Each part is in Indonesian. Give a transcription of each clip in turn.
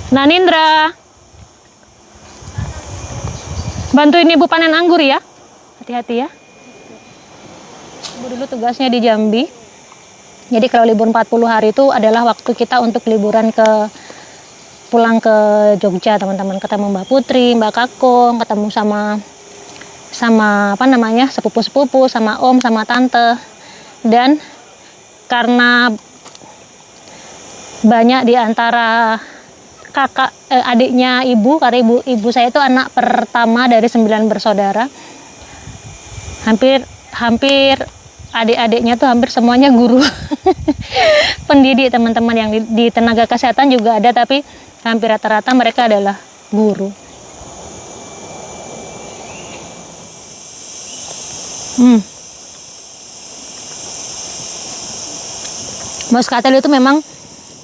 Nanindra, bantuin ibu panen anggur ya. Hati-hati ya. Ibu dulu tugasnya di Jambi. Jadi kalau libur 40 hari itu adalah waktu kita untuk liburan pulang ke Jogja, teman-teman. Ketemu Mbak Putri, Mbak Kakung, ketemu sama sepupu-sepupu, sama om, sama tante. Dan karena banyak di antara adiknya ibu, karena ibu saya itu anak pertama dari 9 bersaudara. Hampir adik-adiknya tuh hampir semuanya guru. Pendidik, teman-teman, yang di tenaga kesehatan juga ada, tapi hampir rata-rata mereka adalah guru. Moscatel itu memang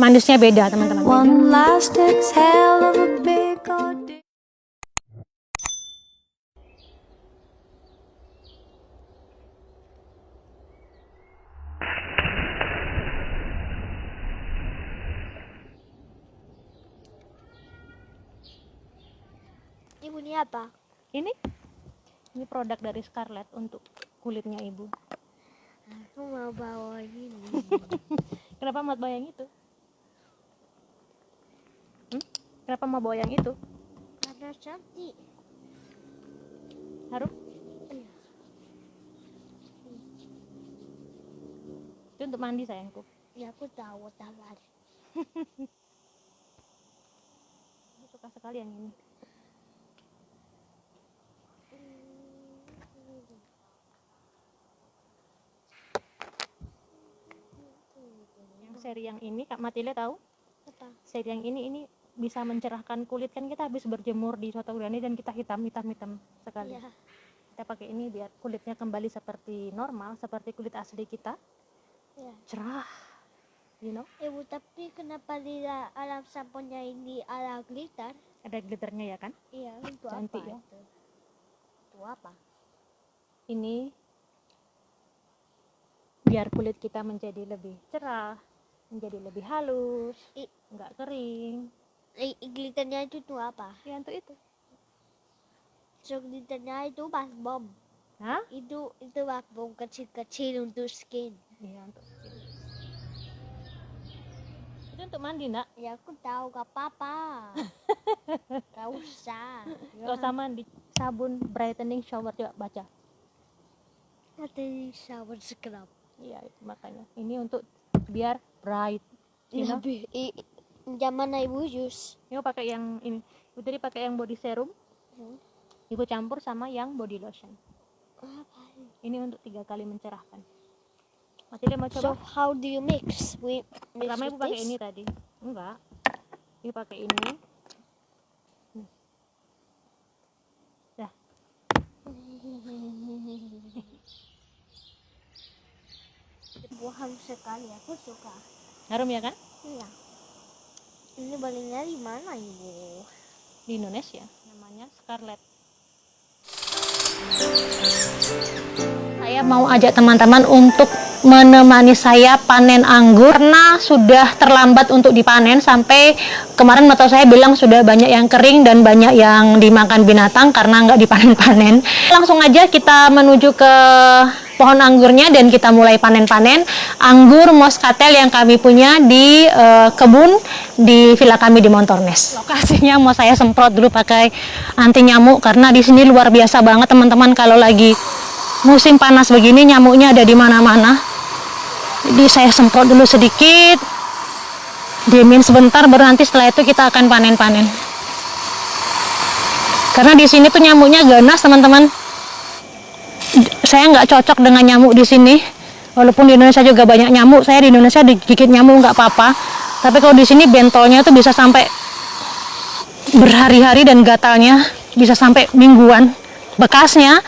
manisnya beda, teman-teman. One last exhale of a big ordeal. Ibu ini apa? Ini produk dari Scarlett untuk kulitnya ibu. Aku mau bawa ini. Kenapa mau bawa yang itu? Kenapa mau bawa yang itu? Karena cantik. Harum? Iya. Itu untuk mandi, sayangku. Ya aku tahu taman. Aku suka sekali yang ini. Yang seri yang ini, Kak Matilda tahu? Apa? Seri yang ini bisa mencerahkan kulit, kan kita habis berjemur di Soto Gudani dan kita hitam sekali. Iya. Kita pakai ini biar kulitnya kembali seperti normal, seperti kulit asli kita. Iya. Cerah. You know? Ibu, tapi kenapa di dalam samponya ini ada glitter? Ada glitternya ya kan? Iya, itu Cantik apa ya. itu? Itu apa? Ini biar kulit kita menjadi lebih cerah, menjadi lebih halus, nggak kering. Glitternya itu tuh apa? Ya untuk itu. So glitternya itu bath bomb. Hah? Itu bath bomb kecil-kecil untuk skin. Iya, untuk skin. Itu untuk mandi, Nak. Ya aku tahu, gak apa-apa. Gak usah. Kalau sama mandi, sabun brightening shower, coba baca. Nanti shower scrub. Iya, itu makanya. Ini untuk biar bright. You know? Yang mana ibu use? Ibu pakai yang ini. Ibu tadi pakai yang body serum. Ibu campur sama yang body lotion. Ini untuk 3 kali mencerahkan. Masih mau So coba? how do you mix? Pertama ibu pakai ini tadi. Enggak. Ibu pakai ini. Dah. Buah halus sekali, aku suka. Harum ya kan? Iya. Ini belinya di mana ibu? Di Indonesia. Namanya Scarlett. Saya mau ajak teman-teman untuk menemani saya panen anggur karena sudah terlambat untuk dipanen. Sampai kemarin mertua saya bilang sudah banyak yang kering dan banyak yang dimakan binatang karena nggak dipanen-panen. Langsung aja kita menuju ke pohon anggurnya dan kita mulai panen-panen anggur Moscatel yang kami punya di kebun di villa kami di Montornes. Lokasinya mau saya semprot dulu pakai anti nyamuk karena di sini luar biasa banget, teman-teman. Kalau lagi musim panas begini nyamuknya ada di mana-mana. Jadi saya semprot dulu sedikit, diemin sebentar, baru nanti setelah itu kita akan panen-panen. Karena di sini tuh nyamuknya ganas, teman-teman. Saya nggak cocok dengan nyamuk di sini. Walaupun di Indonesia juga banyak nyamuk, saya di Indonesia digigit nyamuk nggak apa-apa. Tapi kalau di sini bentolnya tuh bisa sampai berhari-hari dan gatalnya bisa sampai mingguan. Bekasnya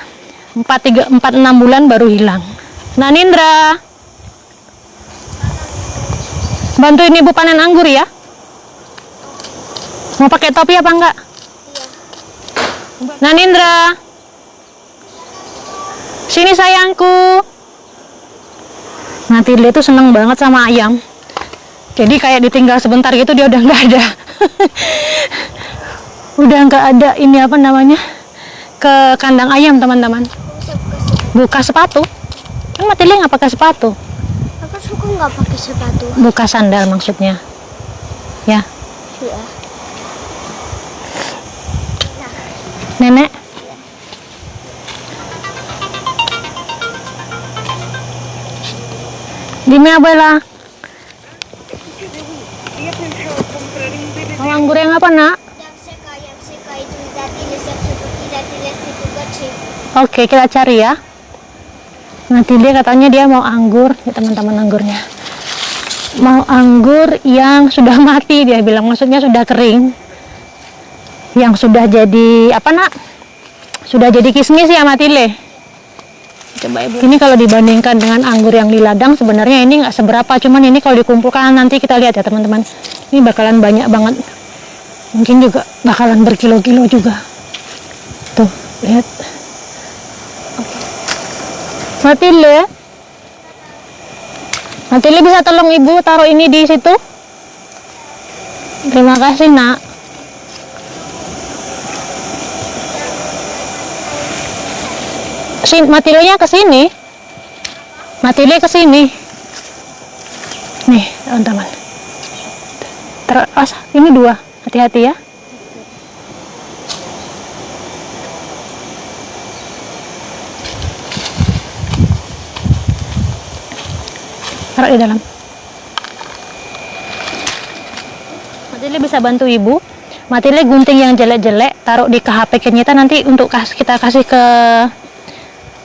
4-6 bulan baru hilang. Nanindra, bantuin ibu panen anggur ya. Mau pakai topi apa enggak? Iya. Nanindra, sini sayangku. Matilda tuh seneng banget sama ayam. Jadi kayak ditinggal sebentar gitu dia udah nggak ada. Udah nggak ada ini apa namanya, ke kandang ayam teman-teman. Buka sepatu. Kan Matilda nggak pakai sepatu. Aku suka nggak pakai sepatu. Buka sandal maksudnya. Ya. Iya. Nenek. Dime abuela. Mau anggur yang apa nak? Yang seka itu datiles yang seperti datiles itu kecil. Oke, kita cari ya. Nanti dia katanya dia mau anggur, ya teman-teman anggurnya. Mau anggur yang sudah mati, dia bilang, maksudnya sudah kering. Yang sudah jadi apa nak? Sudah jadi kismis ya Matile. Coba ibu. Ini kalau dibandingkan dengan anggur yang di ladang sebenarnya ini nggak seberapa, cuman ini kalau dikumpulkan nanti kita lihat ya teman-teman. Ini bakalan banyak banget. Mungkin juga bakalan berkilo-kilo juga. Tuh, lihat. Matile. Matile bisa tolong ibu taruh ini di situ? Terima kasih nak. Matilenya ke sini. Matile ke sini. Nih, teman-teman. Ini 2. Hati-hati ya. Taruh di dalam. Matile bisa bantu ibu. Matile gunting yang jelek-jelek, taruh di KHP kita nanti untuk kita kasih ke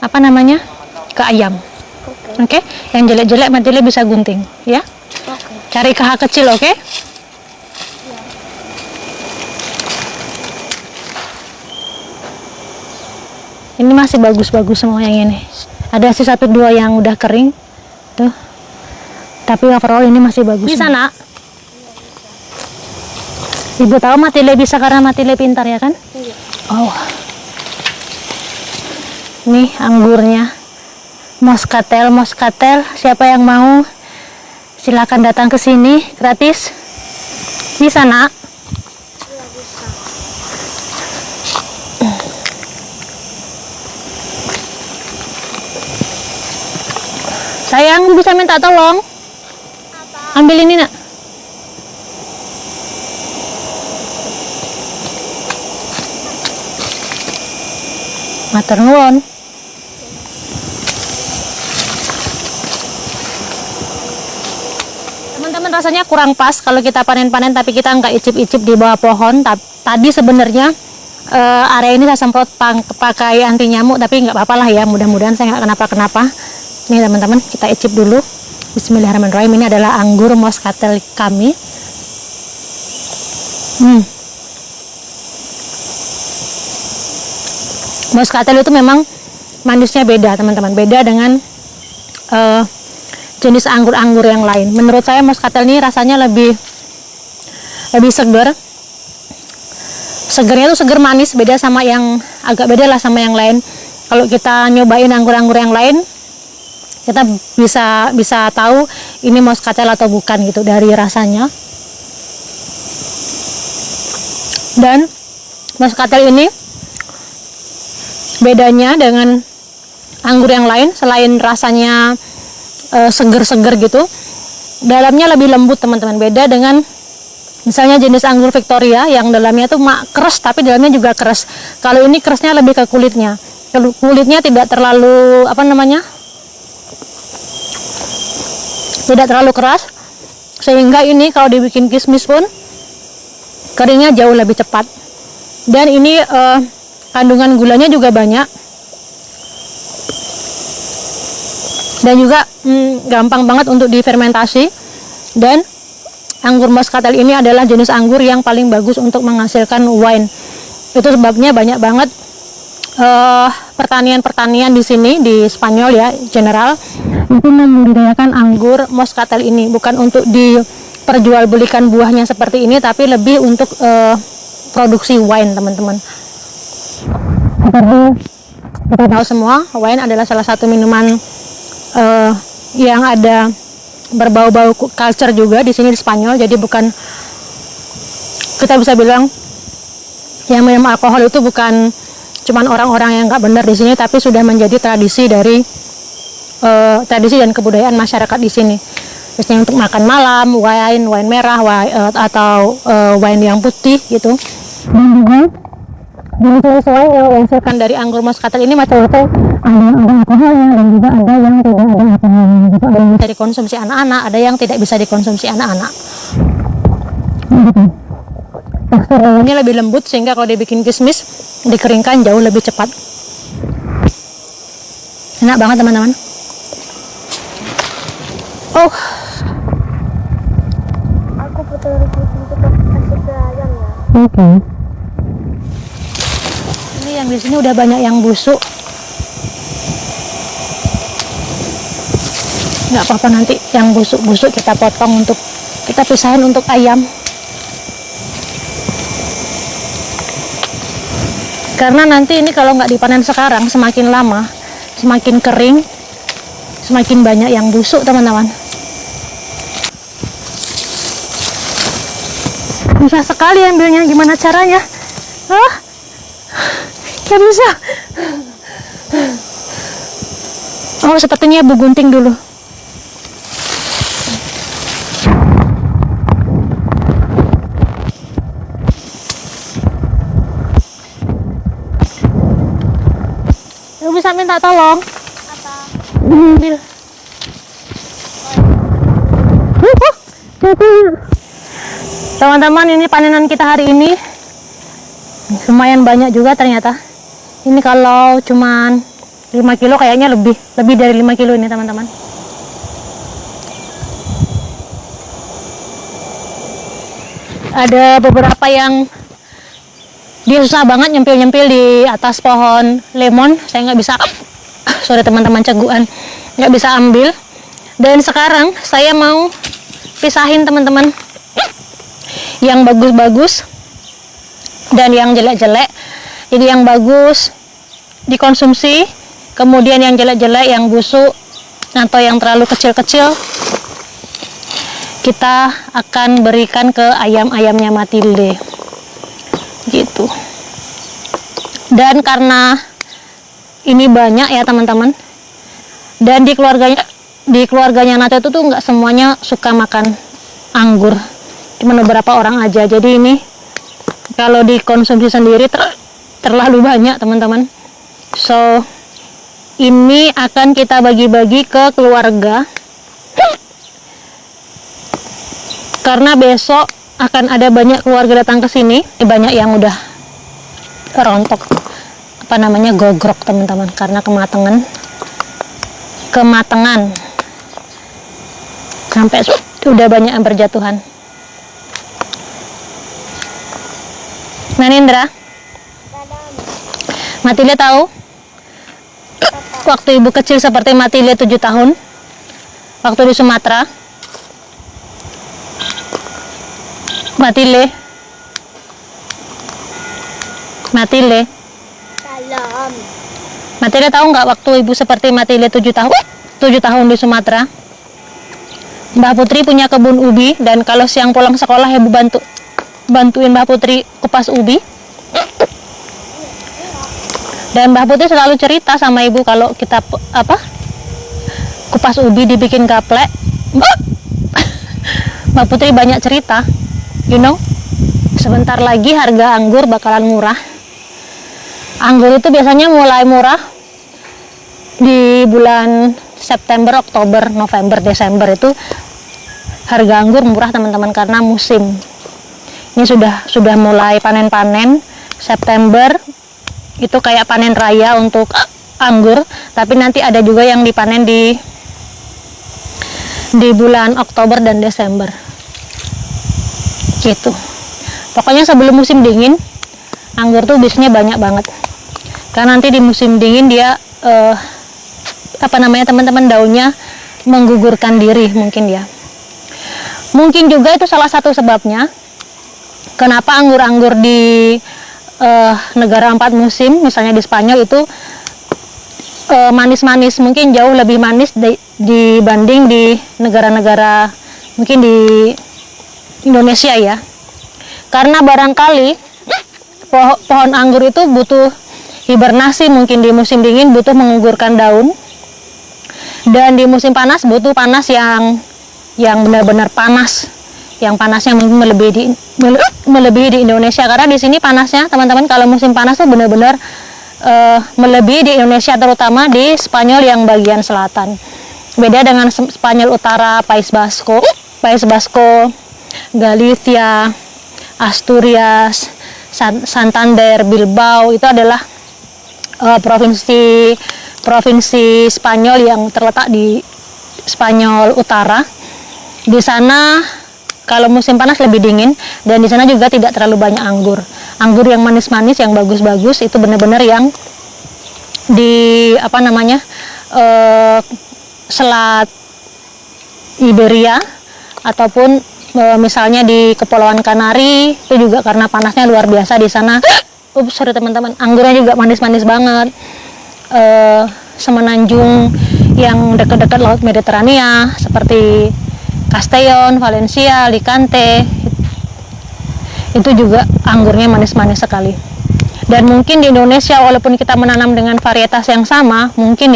apa namanya, ke ayam. Oke. Yang jelek-jelek Matile bisa gunting ya. Cari KH kecil, oke? Ini masih bagus-bagus semua yang ini. Ada sih 1-2 yang udah kering tuh, tapi overall ini masih bagus. Bisa nak? Ibu tahu Matile bisa karena Matile pintar ya kan? Iya. Oh. Nih anggurnya, Moscatel. Siapa yang mau silakan datang ke sini, gratis. Bisa nak? Iya bisa. Sayang, bisa minta tolong? Apa? Ambil ini nak. Matur nuwun. Teman-teman, rasanya kurang pas kalau kita panen-panen tapi kita nggak icip-icip di bawah pohon. Tadi sebenarnya area ini saya semprot pakai anti nyamuk, tapi nggak apa-apa lah ya, mudah-mudahan saya nggak kenapa-kenapa. Nih teman-teman, kita icip dulu. Bismillahirrahmanirrahim. Ini adalah anggur Moscatel kami. Moscatel itu memang manisnya beda teman-teman, beda dengan jenis anggur-anggur yang lain. Menurut saya Moscatel ini rasanya lebih seger. Segernya tuh seger manis, beda sama yang agak beda lah sama yang lain. Kalau kita nyobain anggur-anggur yang lain, kita bisa tahu ini Moscatel atau bukan gitu dari rasanya. Dan Moscatel ini bedanya dengan anggur yang lain, selain rasanya seger-seger gitu, dalamnya lebih lembut teman-teman. Beda dengan misalnya jenis anggur Victoria yang dalamnya tuh keras tapi dalamnya juga keras. Kalau ini kerasnya lebih ke kulitnya. Kulitnya tidak terlalu tidak terlalu keras, sehingga ini kalau dibikin kismis pun keringnya jauh lebih cepat. Dan ini kandungan gulanya juga banyak, dan juga gampang banget untuk difermentasi. Dan anggur Moscatel ini adalah jenis anggur yang paling bagus untuk menghasilkan wine. Itu sebabnya banyak banget pertanian-pertanian di sini di Spanyol ya, general, itu membudidayakan anggur Moscatel ini, bukan untuk diperjualbelikan buahnya seperti ini, tapi lebih untuk produksi wine teman-teman. Seperti kita tahu semua, wine adalah salah satu minuman yang ada berbau-bau culture juga di sini di Spanyol. Jadi bukan, kita bisa bilang yang minum alkohol itu bukan cuman orang-orang yang nggak benar di sini, tapi sudah menjadi tradisi dari tradisi dan kebudayaan masyarakat di sini. Biasanya untuk makan malam, wine merah, atau wine yang putih gitu. Dan juga jenis wine yang dihasilkan dari anggur moscatel ini macam-macam. Ada yang ada alkoholnya dan juga ada yang tidak ada alkoholnya. Gitu. Ada yang bisa dikonsumsi anak-anak, ada yang tidak bisa dikonsumsi anak-anak. Gitu. Tekstur ini lebih lembut sehingga kalau dibikin kismis dikeringkan jauh lebih cepat. Enak banget teman-teman. Oh, Aku putar untuk kasih ke ayam ya. oke. Ini yang di sini udah banyak yang busuk. Nggak apa-apa, nanti yang busuk-busuk kita potong untuk kita pisahin untuk ayam. Karena nanti ini kalau nggak dipanen sekarang, semakin lama, semakin kering, semakin banyak yang busuk teman-teman. Susah sekali ambilnya, gimana caranya? Gak bisa. Oh, sepertinya Bu gunting dulu. Lu bisa minta tolong? Apa? Ambil. Teman-teman, ini panenan kita hari ini lumayan banyak juga ternyata. Ini kalau cuman 5 kilo kayaknya lebih dari 5 kilo ini teman-teman. Ada beberapa yang dia susah banget nyempil-nyempil di atas pohon lemon. Saya nggak bisa, sorry teman-teman, cegukan, nggak bisa ambil. Dan sekarang saya mau pisahin teman-teman, yang bagus-bagus dan yang jelek-jelek. Jadi yang bagus dikonsumsi, kemudian yang jelek-jelek, yang busuk atau yang terlalu kecil-kecil, kita akan berikan ke ayam-ayamnya Matilde gitu. Dan karena ini banyak ya teman-teman, dan di keluarganya Nata itu tuh nggak semuanya suka makan anggur, cuma beberapa orang aja. Jadi ini kalau dikonsumsi sendiri terlalu banyak teman-teman. So ini akan kita bagi-bagi ke keluarga, karena besok akan ada banyak keluarga datang ke sini. Banyak yang udah rontok, apa namanya, gogrok teman-teman, karena kematangan sampai udah banyak yang berjatuhan. Nanindra, Matilde tahu waktu ibu kecil seperti Matilde 7 tahun waktu di Sumatera? Matilde Salam. Matilde tahu nggak waktu ibu seperti Matilde 7 tahun di Sumatera? Mbak Putri punya kebun ubi, dan kalau siang pulang sekolah ibu bantuin Mbak Putri kupas ubi. Dan Mbak Putri selalu cerita sama ibu kalau kita kupas ubi dibikin gaplek. Mbak Putri banyak cerita, sebentar lagi harga anggur bakalan murah. Anggur itu biasanya mulai murah di bulan September, Oktober, November, Desember. Itu harga anggur murah teman-teman, karena musim. Ini sudah mulai panen-panen. September itu kayak panen raya untuk anggur, tapi nanti ada juga yang dipanen di bulan Oktober dan Desember gitu. Pokoknya sebelum musim dingin anggur tuh biasanya banyak banget, karena nanti di musim dingin dia teman-teman, daunnya menggugurkan diri mungkin ya. Mungkin juga itu salah satu sebabnya kenapa anggur-anggur di negara 4 musim, misalnya di Spanyol itu manis-manis, mungkin jauh lebih manis dibanding di negara-negara mungkin di Indonesia ya. Karena barangkali pohon anggur itu butuh hibernasi, mungkin di musim dingin butuh menggugurkan daun, dan di musim panas butuh panas yang benar-benar panas, yang panasnya mungkin melebihi di Indonesia, karena di sini panasnya teman-teman kalau musim panas tuh benar-benar melebihi di Indonesia, terutama di Spanyol yang bagian selatan. Beda dengan Spanyol utara, País Basco, Galicia, Asturias, Santander, Bilbao, itu adalah provinsi Spanyol yang terletak di Spanyol utara. Di sana kalau musim panas lebih dingin, dan di sana juga tidak terlalu banyak anggur yang manis-manis, yang bagus-bagus, itu benar-benar yang di Selat Iberia, ataupun misalnya di Kepulauan Kanari, itu juga karena panasnya luar biasa di sana. Sorry teman-teman, anggurnya juga manis-manis banget. Semenanjung yang dekat-dekat Laut Mediterania seperti Castellón, Valencia, Alicante, itu juga anggurnya manis-manis sekali. Dan mungkin di Indonesia, walaupun kita menanam dengan varietas yang sama, mungkin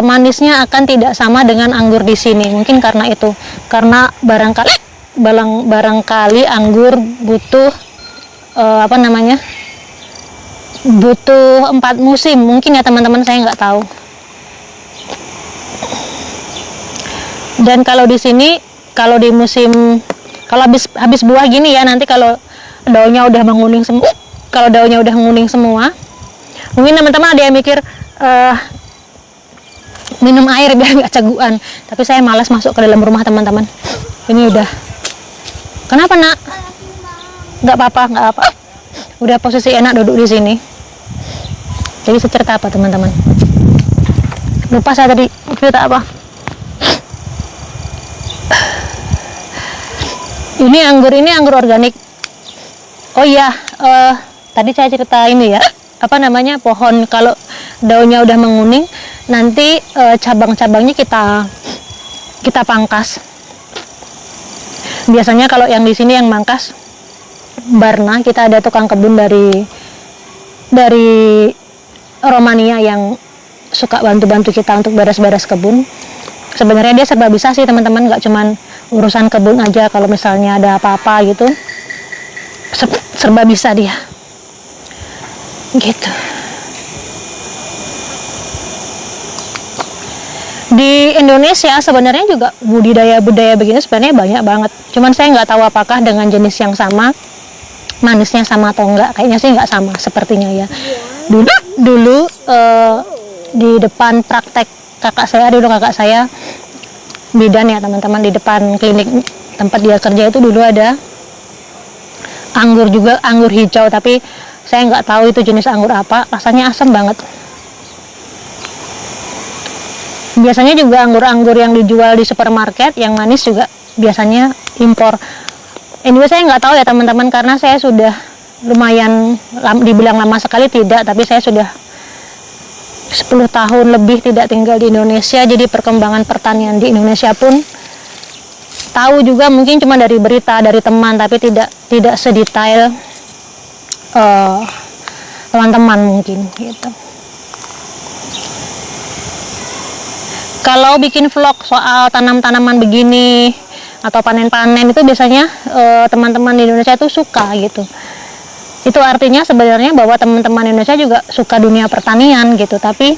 manisnya akan tidak sama dengan anggur di sini. Mungkin karena itu, karena barangkali anggur butuh butuh 4 musim, mungkin ya teman-teman, saya nggak tahu. Dan kalau di sini, kalau di musim, kalau habis buah gini ya, nanti kalau daunnya udah menguning semua, mungkin teman-teman ada yang mikir minum air biar nggak cegukan, tapi saya malas masuk ke dalam rumah teman-teman. Ini udah, kenapa nak? Nggak apa-apa, udah posisi enak duduk di sini. Jadi cerita apa teman-teman? Lupa saya tadi cerita apa. Ini anggur organik. Oh iya, tadi saya cerita ini ya, pohon kalau daunnya udah menguning, nanti cabang-cabangnya kita pangkas. Biasanya kalau yang di sini yang mangkas Barna, kita ada tukang kebun dari Romania yang suka bantu-bantu kita untuk beres-beres kebun. Sebenarnya dia serba bisa sih teman-teman, nggak cuman urusan kebun aja. Kalau misalnya ada apa-apa gitu, serba bisa dia gitu. Di Indonesia sebenarnya juga budidaya begini sebenarnya banyak banget, cuman saya nggak tahu apakah dengan jenis yang sama manisnya sama atau enggak. Kayaknya sih nggak sama sepertinya ya. Dulu di depan praktek kakak saya bidan ya teman-teman, di depan klinik tempat dia kerja itu dulu ada anggur juga, anggur hijau, tapi saya nggak tahu itu jenis anggur apa, rasanya asam banget. Biasanya juga anggur-anggur yang dijual di supermarket yang manis juga biasanya impor. Anyway, saya nggak tahu ya teman-teman, karena saya sudah lumayan dibilang lama sekali tidak, tapi saya sudah 10 tahun lebih tidak tinggal di Indonesia. Jadi perkembangan pertanian di Indonesia pun tahu juga, mungkin cuma dari berita, dari teman, tapi tidak sedetail teman-teman mungkin gitu. Kalau bikin vlog soal tanam-tanaman begini atau panen-panen itu biasanya teman-teman di Indonesia itu suka gitu. Itu artinya sebenarnya bahwa teman-teman Indonesia juga suka dunia pertanian gitu, tapi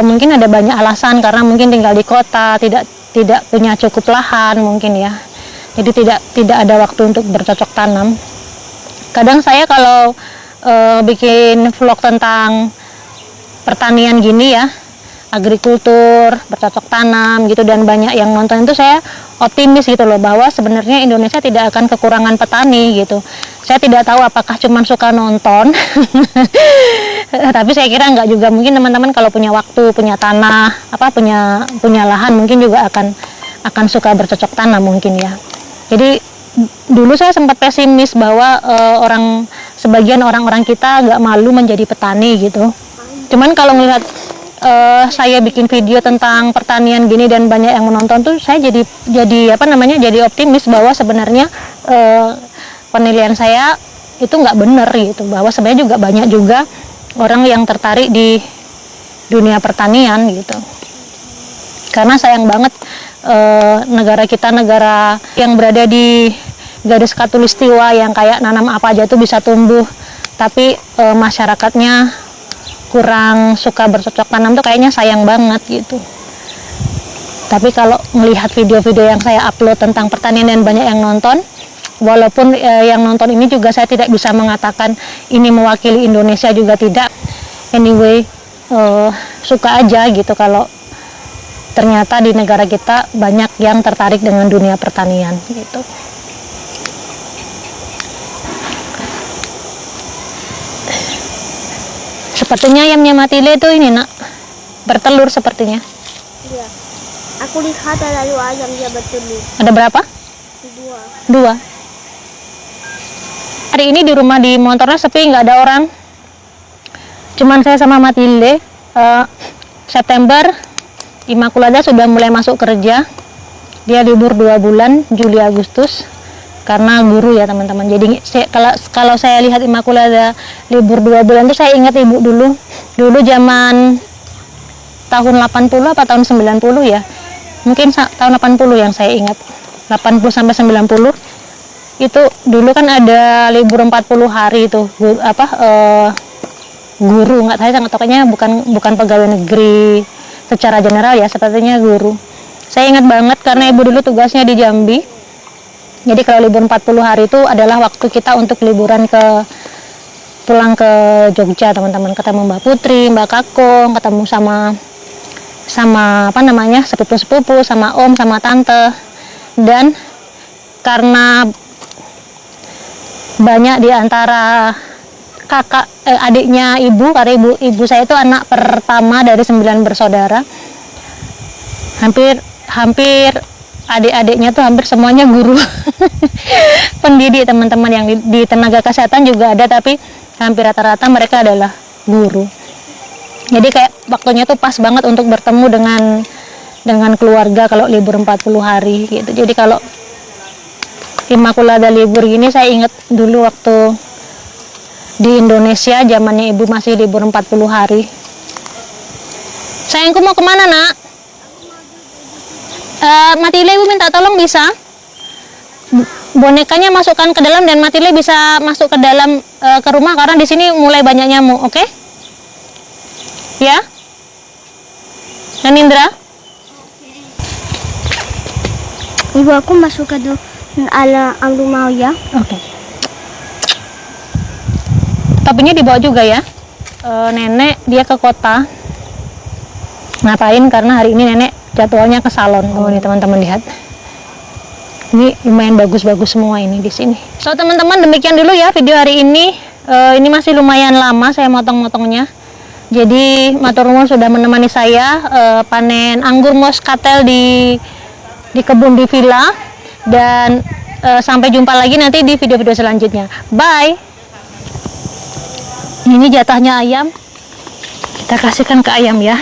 mungkin ada banyak alasan, karena mungkin tinggal di kota, tidak punya cukup lahan mungkin ya. Jadi tidak ada waktu untuk bercocok tanam. Kadang saya kalau bikin vlog tentang pertanian gini ya, agrikultur, bercocok tanam gitu, dan banyak yang nonton, itu saya optimis gitu loh, bahwa sebenarnya Indonesia tidak akan kekurangan petani gitu. Saya tidak tahu apakah cuman suka nonton tapi saya kira enggak juga. Mungkin teman-teman kalau punya waktu, punya tanah, punya lahan, mungkin juga akan suka bercocok tanam mungkin ya. Jadi dulu saya sempat pesimis bahwa sebagian orang-orang kita agak malu menjadi petani gitu. Cuman kalau melihat saya bikin video tentang pertanian gini dan banyak yang menonton tuh, saya jadi optimis bahwa sebenarnya penilaian saya itu nggak benar gitu, bahwa sebenarnya juga banyak juga orang yang tertarik di dunia pertanian gitu. Karena sayang banget negara kita negara yang berada di garis khatulistiwa yang kayak nanam apa aja tuh bisa tumbuh, tapi masyarakatnya kurang suka bercocok tanam tuh kayaknya sayang banget gitu. Tapi kalau melihat video-video yang saya upload tentang pertanian dan banyak yang nonton, walaupun yang nonton ini juga saya tidak bisa mengatakan ini mewakili Indonesia juga tidak. Anyway, suka aja gitu kalau ternyata di negara kita banyak yang tertarik dengan dunia pertanian gitu. Sepertinya ayamnya Matile itu ini nak, bertelur sepertinya. Iya. Aku lihat ada 2 ayam dia bertelur. Ada berapa? 2. 2. Hari ini di rumah di motornya sepi, nggak ada orang. Cuman saya sama Matilde. September Immaculada sudah mulai masuk kerja. Dia libur 2 bulan, Juli Agustus, karena guru ya teman-teman. Jadi kalau saya lihat Immaculada libur 2 bulan itu saya ingat ibu dulu zaman tahun 80 apa tahun 90 ya, mungkin tahun 80 yang saya ingat, 80 sampai 90 itu dulu kan ada libur 40 hari itu guru, nggak saya nggak tahu, kayaknya bukan pegawai negeri secara general ya, sepertinya guru. Saya ingat banget karena ibu dulu tugasnya di Jambi. Jadi kalau libur 40 hari itu adalah waktu kita untuk liburan pulang ke Jogja teman-teman, ketemu Mbak Putri, Mbak Kakung, ketemu sama apa namanya sepupu-sepupu, sama om, sama tante. Dan karena banyak di antara adiknya ibu, karena ibu saya itu anak pertama dari 9 bersaudara. Hampir adik-adiknya tuh hampir semuanya guru. Pendidik teman-teman yang di tenaga kesehatan juga ada, tapi hampir rata-rata mereka adalah guru. Jadi kayak waktunya tuh pas banget untuk bertemu dengan keluarga kalau libur 40 hari gitu. Jadi kalau Immaculada libur gini saya ingat dulu waktu di Indonesia zamannya ibu masih libur 40 hari. Sayangku mau kemana nak? Matile ibu minta tolong bisa? Bonekanya masukkan ke dalam dan Matile bisa masuk ke dalam ke rumah karena di sini mulai banyak nyamuk, oke? Ya? Dan Indra? Ibu aku masuk ke rumah ya. Oke. Topinya dibawa juga ya. Nenek dia ke kota. Ngapain? Karena hari ini nenek jadwalnya ke salon. Oh nih teman-teman lihat. Ini lumayan bagus-bagus semua ini di sini. So teman-teman demikian dulu ya video hari ini. Ini masih lumayan lama saya motong-motongnya. Jadi matur nuwun sudah menemani saya panen anggur moskatel di kebun di villa. Dan sampai jumpa lagi nanti di video-video selanjutnya. Bye. Ini jatahnya ayam. Kita kasihkan ke ayam ya.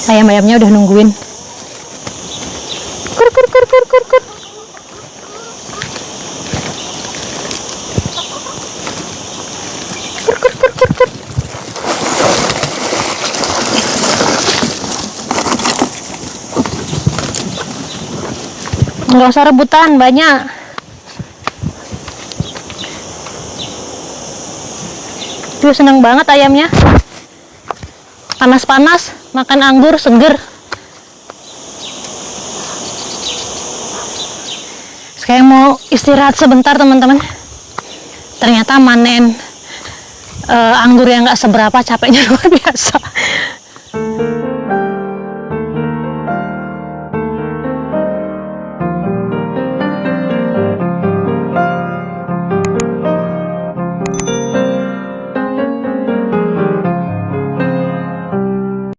Ayam-ayamnya udah nungguin. Kur kur kur kur kur kur. Kur kur kur kur kur. Nggak usah rebutan, banyak. Tuh seneng banget ayamnya. Panas-panas, makan anggur seger. Sekarang mau istirahat sebentar teman-teman. Ternyata manen anggur yang nggak seberapa, capeknya luar biasa.